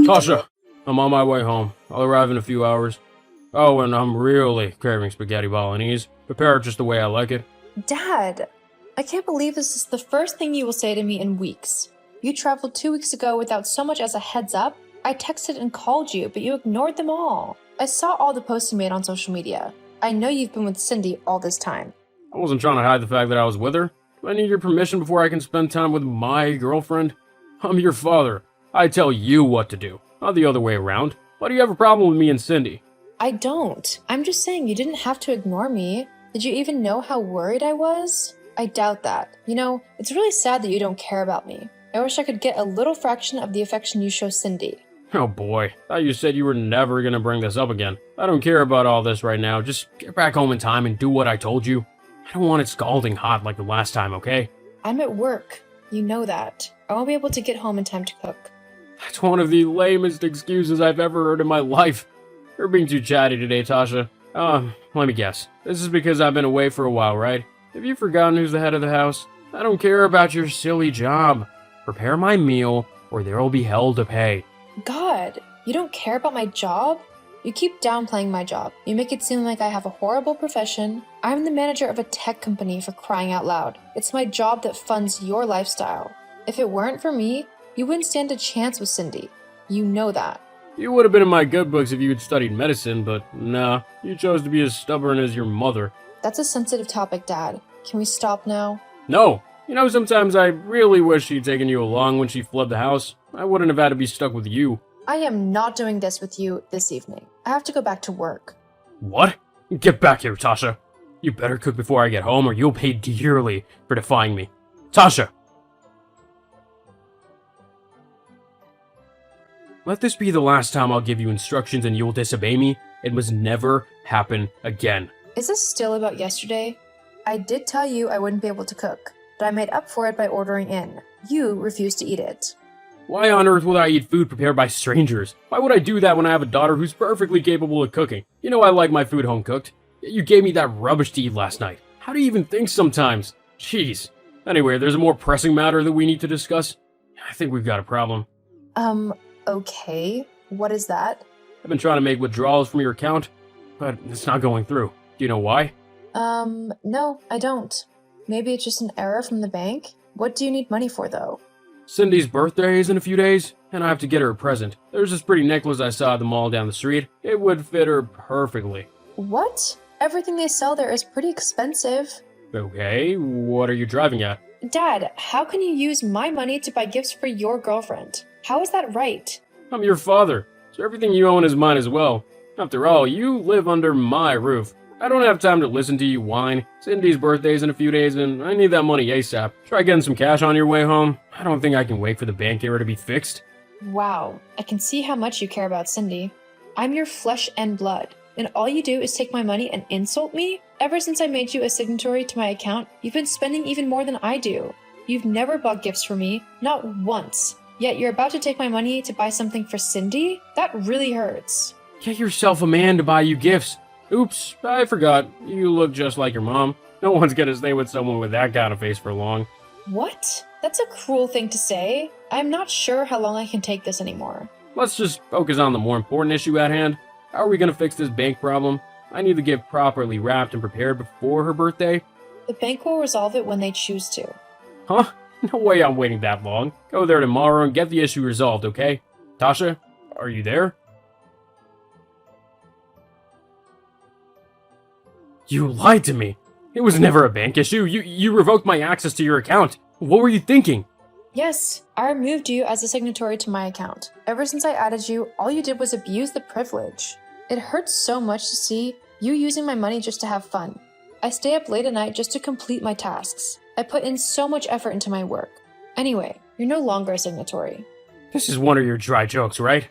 Tasha, I'm on my way home. I'll arrive in a few hours. Oh, and I'm really craving spaghetti bolognese. Prepare it just the way I like it. Dad, I can't believe this is the first thing you will say to me in weeks. You traveled 2 weeks ago without so much as a heads up. I texted and called you, but you ignored them all. I saw all the posts you made on social media. I know you've been with Cindy all this time. I wasn't trying to hide the fact that I was with her. Do I need your permission before I can spend time with my girlfriend? I'm your father. I tell you what to do, not the other way around. Why do you have a problem with me and Cindy? I don't. I'm just saying you didn't have to ignore me. Did you even know how worried I was? I doubt that. You know, it's really sad that you don't care about me. I wish I could get a little fraction of the affection you show Cindy. Oh boy, thought you said you were never gonna bring this up again. I don't care about all this right now. Just get back home in time and do what I told you. I don't want it scalding hot like the last time, okay? I'm at work. You know that. I won't be able to get home in time to cook. That's one of the lamest excuses I've ever heard in my life. You're being too chatty today, Tasha. Let me guess. This is because I've been away for a while, right? Have you forgotten who's the head of the house? I don't care about your silly job. Prepare my meal, or there will be hell to pay. God, you don't care about my job? You keep downplaying my job. You make it seem like I have a horrible profession. I'm the manager of a tech company, for crying out loud. It's my job that funds your lifestyle. If it weren't for me, you wouldn't stand a chance with Cindy. You know that. You would have been in my good books if you had studied medicine, but nah, you chose to be as stubborn as your mother. That's a sensitive topic, Dad. Can we stop now? No. You know, sometimes I really wish she'd taken you along when she fled the house. I wouldn't have had to be stuck with you. I am not doing this with you this evening. I have to go back to work. What? Get back here, Tasha. You better cook before I get home or you'll pay dearly for defying me. Tasha! Let this be the last time I'll give you instructions and you'll disobey me. It must never happen again. Is this still about yesterday? I did tell you I wouldn't be able to cook, but I made up for it by ordering in. You refused to eat it. Why on earth would I eat food prepared by strangers? Why would I do that when I have a daughter who's perfectly capable of cooking? You know I like my food home cooked. Yet you gave me that rubbish to eat last night. How do you even think sometimes? Jeez. Anyway, there's a more pressing matter that we need to discuss. I think we've got a problem. Okay. What is that? I've been trying to make withdrawals from your account, but it's not going through. Do you know why? No, I don't. Maybe it's just an error from the bank? What do you need money for, though? Cindy's birthday is in a few days, and I have to get her a present. There's this pretty necklace I saw at the mall down the street. It would fit her perfectly. What? Everything they sell there is pretty expensive. Okay, what are you driving at? Dad, how can you use my money to buy gifts for your girlfriend? How is that right? I'm your father, so everything you own is mine as well. After all, you live under my roof. I don't have time to listen to you whine. Cindy's birthday's in a few days, and I need that money ASAP. Try getting some cash on your way home. I don't think I can wait for the bank error to be fixed. Wow, I can see how much you care about Cindy. I'm your flesh and blood, and all you do is take my money and insult me? Ever since I made you a signatory to my account, you've been spending even more than I do. You've never bought gifts for me, not once. Yet you're about to take my money to buy something for Cindy? That really hurts. Get yourself a man to buy you gifts. Oops, I forgot. You look just like your mom. No one's gonna stay with someone with that kind of face for long. What? That's a cruel thing to say. I'm not sure how long I can take this anymore. Let's just focus on the more important issue at hand. How are we gonna fix this bank problem? I need the gift properly wrapped and prepared before her birthday. The bank will resolve it when they choose to. Huh? No way I'm waiting that long. Go there tomorrow and get the issue resolved, okay? Tasha, are you there? You lied to me. It was never a bank issue. You revoked my access to your account. What were you thinking? Yes, I removed you as a signatory to my account. Ever since I added you, all you did was abuse the privilege. It hurts so much to see you using my money just to have fun. I stay up late at night just to complete my tasks. I put in so much effort into my work. Anyway, you're no longer a signatory. This is one of your dry jokes, right?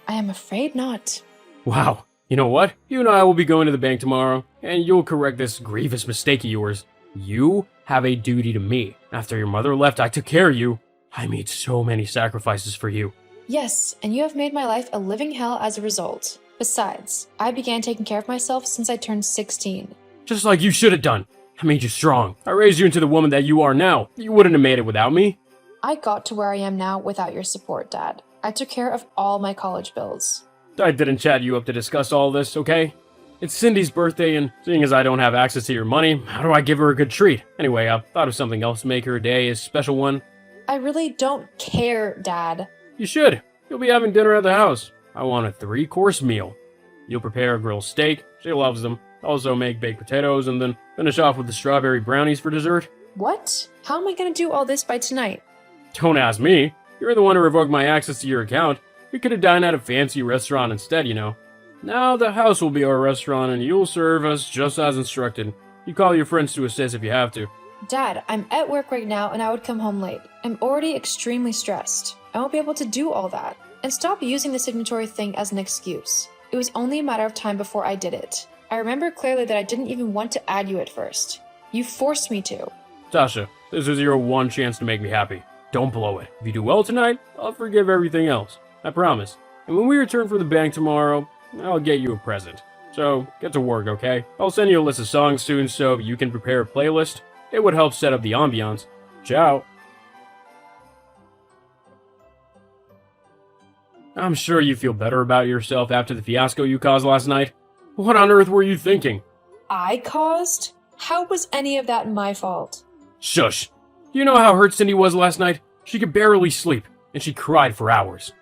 I am afraid not. Wow. You know what? You and I will be going to the bank tomorrow, and you'll correct this grievous mistake of yours. You have a duty to me. After your mother left, I took care of you. I made so many sacrifices for you. Yes, and you have made my life a living hell as a result. Besides, I began taking care of myself since I turned 16. Just like you should have done. I made you strong. I raised you into the woman that you are now. You wouldn't have made it without me. I got to where I am now without your support, Dad. I took care of all my college bills. I didn't chat you up to discuss all this, okay? It's Cindy's birthday, and seeing as I don't have access to your money, how do I give her a good treat? Anyway, I thought of something else to make her day a special one. I really don't care, Dad. You should. You'll be having dinner at the house. I want a 3-course meal. You'll prepare a grilled steak. She loves them. Also make baked potatoes, and then finish off with the strawberry brownies for dessert. What? How am I gonna do all this by tonight? Don't ask me. You're the one who revoked my access to your account. We could have dined at a fancy restaurant instead, you know. Now the house will be our restaurant, and you'll serve us just as instructed. You call your friends to assist if you have to. Dad, I'm at work right now and I would come home late. I'm already extremely stressed. I won't be able to do all that. And stop using the signatory thing as an excuse. It was only a matter of time before I did it. I remember clearly that I didn't even want to add you at first. You forced me to. Tasha, this is your one chance to make me happy. Don't blow it. If you do well tonight, I'll forgive everything else. I promise. And when we return from the bank tomorrow, I'll get you a present. So, get to work, okay? I'll send you a list of songs soon so you can prepare a playlist. It would help set up the ambiance. Ciao. I'm sure you feel better about yourself after the fiasco you caused last night. What on earth were you thinking? I caused? How was any of that my fault? Shush. You know how hurt Cindy was last night? She could barely sleep, and she cried for hours.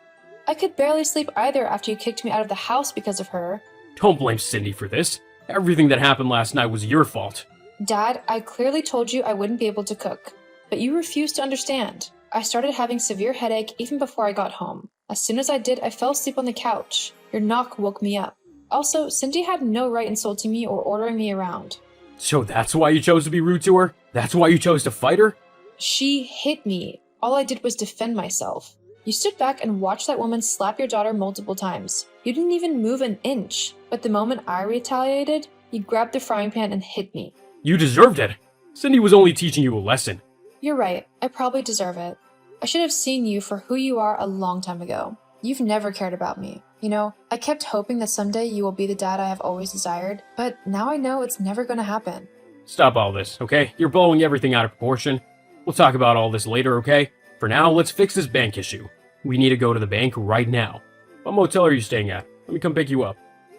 I could barely sleep either after you kicked me out of the house because of her. Don't blame Cindy for this. Everything that happened last night was your fault. Dad, I clearly told you I wouldn't be able to cook, but you refused to understand. I started having severe headache even before I got home. As soon as I did, I fell asleep on the couch. Your knock woke me up. Also, Cindy had no right insulting me or ordering me around. So that's why you chose to be rude to her? That's why you chose to fight her? She hit me. All I did was defend myself. You stood back and watched that woman slap your daughter multiple times. You didn't even move an inch. But the moment I retaliated, you grabbed the frying pan and hit me. You deserved it. Cindy was only teaching you a lesson. You're right. I probably deserve it. I should have seen you for who you are a long time ago. You've never cared about me. You know, I kept hoping that someday you will be the dad I have always desired, but now I know it's never gonna happen. Stop all this, okay? You're blowing everything out of proportion. We'll talk about all this later, okay? For now, let's fix this bank issue. We need to go to the bank right now. What motel are you staying at? Let me come pick you up.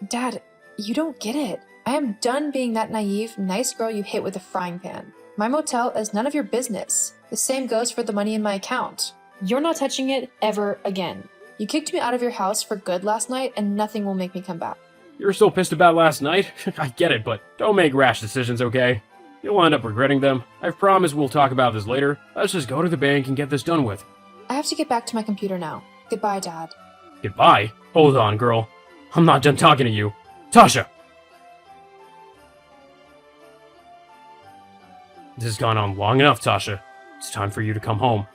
Dad, you don't get it. I am done being that naive, nice girl you hit with a frying pan. My motel is none of your business. The same goes for the money in my account. You're not touching it ever again. You kicked me out of your house for good last night, and nothing will make me come back. You're still pissed about last night? I get it, but don't make rash decisions, okay? You'll end up regretting them. I promise we'll talk about this later. Let's just go to the bank and get this done with. I have to get back to my computer now. Goodbye, Dad. Goodbye? Hold on, girl. I'm not done talking to you. Tasha! This has gone on long enough, Tasha. It's time for you to come home.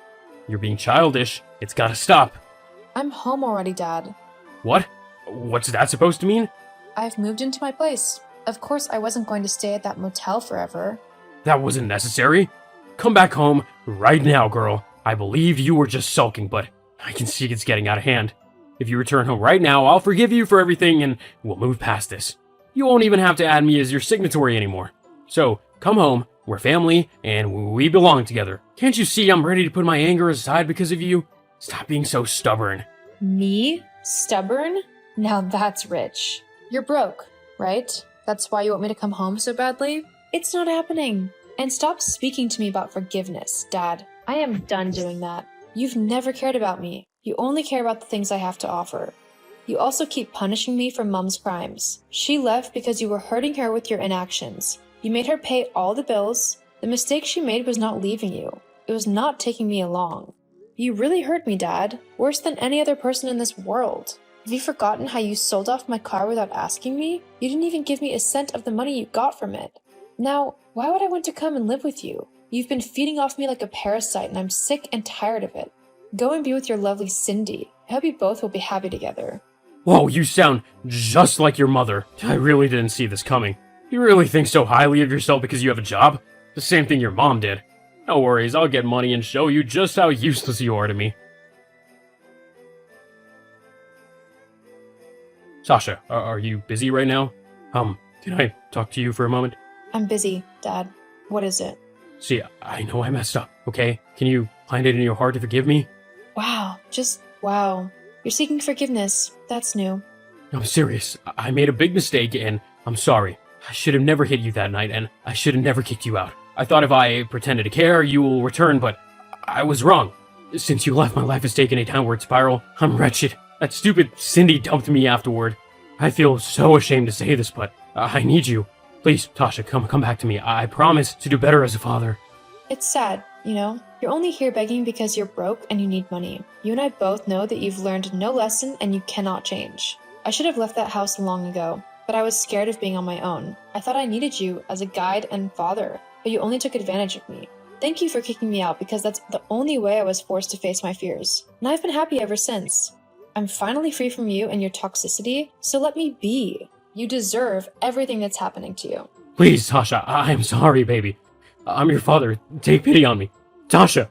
You're being childish. It's gotta stop. I'm home already, Dad. What? What's that supposed to mean? I've moved into my place. Of course, I wasn't going to stay at that motel forever. That wasn't necessary. Come back home right now, girl. I believed you were just sulking, but I can see it's getting out of hand. If you return home right now, I'll forgive you for everything and we'll move past this. You won't even have to add me as your signatory anymore. So, come home, we're family, and we belong together. Can't you see I'm ready to put my anger aside because of you? Stop being so stubborn. Me? Stubborn? Now that's rich. You're broke, right? That's why you want me to come home so badly? It's not happening. And stop speaking to me about forgiveness, Dad. I am done doing that. You've never cared about me. You only care about the things I have to offer. You also keep punishing me for Mom's crimes. She left because you were hurting her with your inactions. You made her pay all the bills. The mistake she made was not leaving you. It was not taking me along. You really hurt me, Dad. Worse than any other person in this world. Have you forgotten how you sold off my car without asking me? You didn't even give me a cent of the money you got from it. Now, why would I want to come and live with you? You've been feeding off me like a parasite and I'm sick and tired of it. Go and be with your lovely Cindy. I hope you both will be happy together. Whoa, you sound just like your mother. I really didn't see this coming. You really think so highly of yourself because you have a job? The same thing your mom did. No worries, I'll get money and show you just how useless you are to me. Sasha, are you busy right now? Can I talk to you for a moment? I'm busy, Dad. What is it? See, I know I messed up, okay? Can you find it in your heart to forgive me? Wow, just wow. You're seeking forgiveness. That's new. I'm serious. I made a big mistake, and I'm sorry. I should have never hit you that night, and I should have never kicked you out. I thought if I pretended to care, you will return, but I was wrong. Since you left, my life has taken a downward spiral. I'm wretched. That stupid Cindy dumped me afterward. I feel so ashamed to say this, but I need you. Please, Tasha, come back to me. I promise to do better as a father. It's sad, you know? You're only here begging because you're broke and you need money. You and I both know that you've learned no lesson and you cannot change. I should have left that house long ago, but I was scared of being on my own. I thought I needed you as a guide and father, but you only took advantage of me. Thank you for kicking me out because that's the only way I was forced to face my fears. And I've been happy ever since. I'm finally free from you and your toxicity, so let me be. You deserve everything that's happening to you. Please, Tasha, I'm sorry, baby. I'm your father. Take pity on me. Tasha!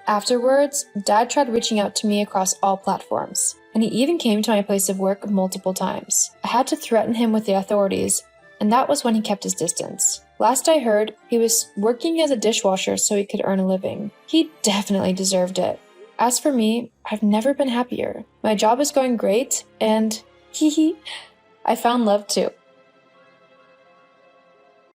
Afterwards, Dad tried reaching out to me across all platforms, and he even came to my place of work multiple times. I had to threaten him with the authorities, and that was when he kept his distance. Last I heard, he was working as a dishwasher so he could earn a living. He definitely deserved it. As for me, I've never been happier. My job is going great, and I found love too.